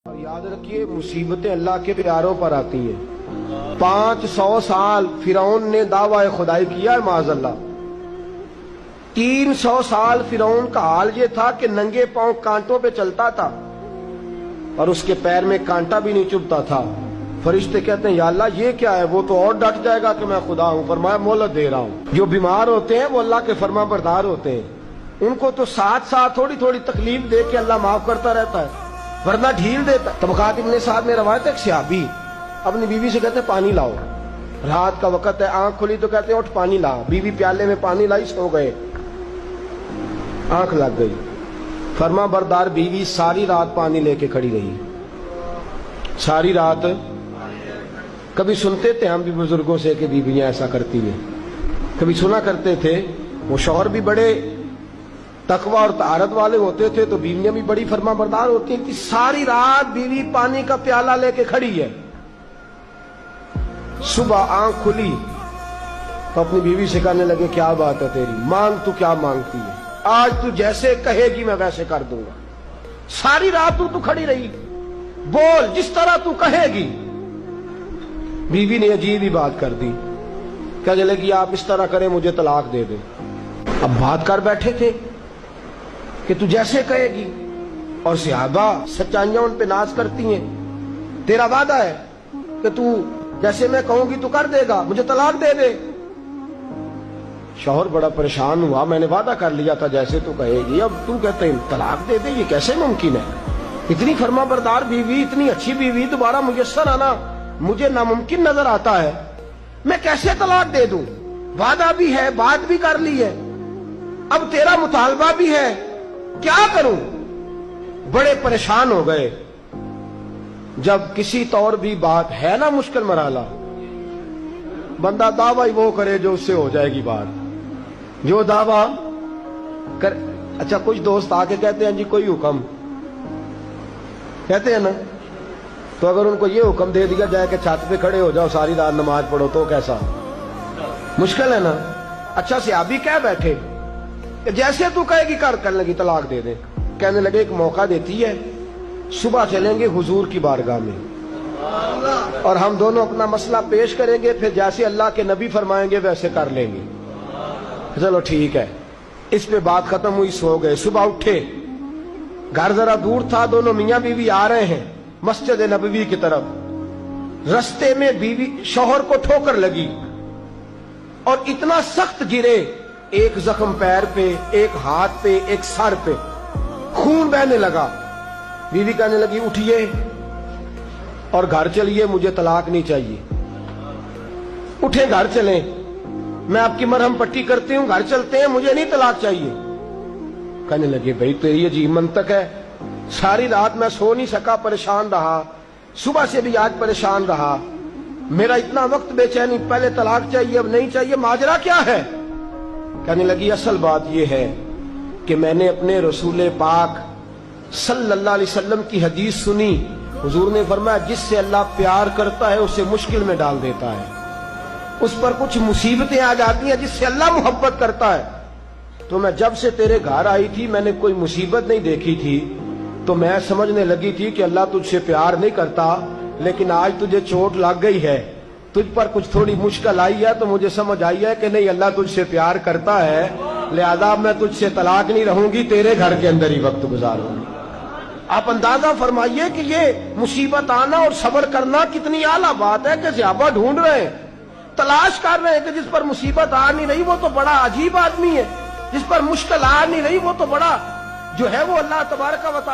اور یاد رکھیے مصیبتیں اللہ کے پیاروں پر آتی ہیں۔ 500 سال فرعون نے دعویٰ خدائی کیا ہے معاذ اللہ۔ 300 سال فرعون کا حال یہ تھا کہ ننگے پاؤں کانٹوں پہ چلتا تھا اور اس کے پیر میں کانٹا بھی نہیں چبھتا تھا۔ فرشتے کہتے ہیں یا اللہ یہ کیا ہے؟ وہ تو اور ڈٹ جائے گا کہ میں خدا ہوں۔ فرمایا مہلت دے رہا ہوں۔ جو بیمار ہوتے ہیں وہ اللہ کے فرما بردار ہوتے ہیں، ان کو تو ساتھ ساتھ تھوڑی تھوڑی تکلیف دے کے اللہ معاف کرتا رہتا ہے، ورنہ ڈھیل دیتا ہے۔ طبقات ابن سعد میں روایت ہے ایک صحابی اپنی بیوی سے کہتے ہیں پانی لاؤ، رات کا وقت ہے، آنکھ کھلی تو کہتے ہیں اٹھ پانی لا۔ بیوی پیالے میں پانی لائی، سو گئے، آنکھ لگ گئی۔ فرما بردار بیوی ساری رات پانی لے کے کھڑی رہی، ساری رات۔ کبھی سنتے تھے ہم بھی بزرگوں سے کہ بیویاں ایسا کرتی ہیں، کبھی سنا کرتے تھے۔ وہ شوہر بھی بڑے تقوی اور طہارت والے ہوتے تھے تو بیویاں بھی بڑی فرما بردار ہوتی ہیں۔ ساری رات بیوی پانی کا پیالہ لے کے کھڑی ہے، صبح آنکھ کھلی تو اپنی بیوی سے کہنے لگے کیا بات ہے تیری، مانگ تو کیا مانگتی ہے، آج تو جیسے کہے گی میں ویسے کر دوں گا۔ ساری رات تو کھڑی رہی، بول جس طرح تو کہے گی۔ بیوی نے عجیب ہی بات کر دی، کہنے لگی آپ اس طرح کریں مجھے طلاق دے دیں۔ اب بات کر بیٹھے تھے کہ تو جیسے کہے گی، اور صحابہ سچائیاں ان پہ ناز کرتی ہیں۔ تیرا وعدہ ہے کہ تو جیسے میں کہوں گی تو کر دے گا، مجھے طلاق دے دے۔ شوہر بڑا پریشان ہوا، میں نے وعدہ کر لیا تھا جیسے تو کہے گی، اب تو کہتے ہیں طلاق دے دے، یہ کیسے ممکن ہے؟ اتنی فرما بردار بیوی، اتنی اچھی بیوی دوبارہ میسر آنا مجھے ناممکن نظر آتا ہے۔ میں کیسے طلاق دے دوں؟ وعدہ بھی ہے، بات بھی کر لی ہے، اب تیرا مطالبہ بھی ہے، کیا کروں؟ بڑے پریشان ہو گئے۔ جب کسی طور بھی بات ہے نا مشکل مرحلہ، بندہ دعویٰ وہ کرے جو اس سے ہو جائے گی بات، جو دعویٰ کر۔ اچھا کچھ دوست آ کے کہتے ہیں جی کوئی حکم، کہتے ہیں نا، تو اگر ان کو یہ حکم دے دیا جائے کہ چھت پہ کھڑے ہو جاؤ ساری رات نماز پڑھو تو کیسا؟ مشکل ہے نا۔ اچھا صحابی کہہ بیٹھے کہ جیسے تو کہے گی کر لگی طلاق دے دے۔ کہنے لگے ایک موقع دیتی ہے، صبح چلیں گے حضور کی بارگاہ میں اور ہم دونوں اپنا مسئلہ پیش کریں گے، پھر جیسے اللہ کے نبی فرمائیں گے ویسے کر لیں گے۔ چلو ٹھیک ہے، اس پہ بات ختم ہوئی، سو گئے۔ صبح اٹھے، گھر ذرا دور تھا، دونوں میاں بیوی آ رہے ہیں مسجد نبوی کی طرف۔ رستے میں بیوی شوہر کو ٹھوکر لگی اور اتنا سخت گرے، ایک زخم پیر پہ، ایک ہاتھ پہ، ایک سر پہ، خون بہنے لگا۔ بیوی کہنے لگی اٹھیے اور گھر چلیے، مجھے طلاق نہیں چاہیے۔ اٹھے گھر چلیں، میں آپ کی مرہم پٹی کرتی ہوں، گھر چلتے ہیں، مجھے نہیں طلاق چاہیے۔ کہنے لگے بھائی تیری عجیب منطق ہے، ساری رات میں سو نہیں سکا، پریشان رہا، صبح سے بھی آج پریشان رہا، میرا اتنا وقت بے چینی، پہلے طلاق چاہیے اب نہیں چاہیے، ماجرا کیا ہے؟ کہنے لگی اصل بات یہ ہے کہ میں نے اپنے رسول پاک صلی اللہ علیہ وسلم کی حدیث سنی، حضور نے فرمایا جس سے اللہ پیار کرتا ہے اسے مشکل میں ڈال دیتا ہے، اس پر کچھ مصیبتیں آ جاتی ہیں جس سے اللہ محبت کرتا ہے۔ تو میں جب سے تیرے گھر آئی تھی میں نے کوئی مصیبت نہیں دیکھی تھی، تو میں سمجھنے لگی تھی کہ اللہ تجھ سے پیار نہیں کرتا، لیکن آج تجھے چوٹ لگ گئی ہے، تجھ پر کچھ تھوڑی مشکل آئی ہے، تو مجھے سمجھ آئی ہے کہ نہیں اللہ تجھ سے پیار کرتا ہے، لہذا میں تجھ سے طلاق نہیں رہوں گی، تیرے گھر کے اندر ہی وقت گزاروں گی۔ آپ اندازہ فرمائیے کہ یہ مصیبت آنا اور صبر کرنا کتنی اعلیٰ بات ہے کہ صحابہ ڈھونڈ رہے ہیں، تلاش کر رہے ہیں کہ جس پر مصیبت آ نہیں رہی وہ تو بڑا عجیب آدمی ہے، جس پر مشکل آ نہیں رہی وہ تو بڑا جو ہے وہ اللہ تبارک و تعالی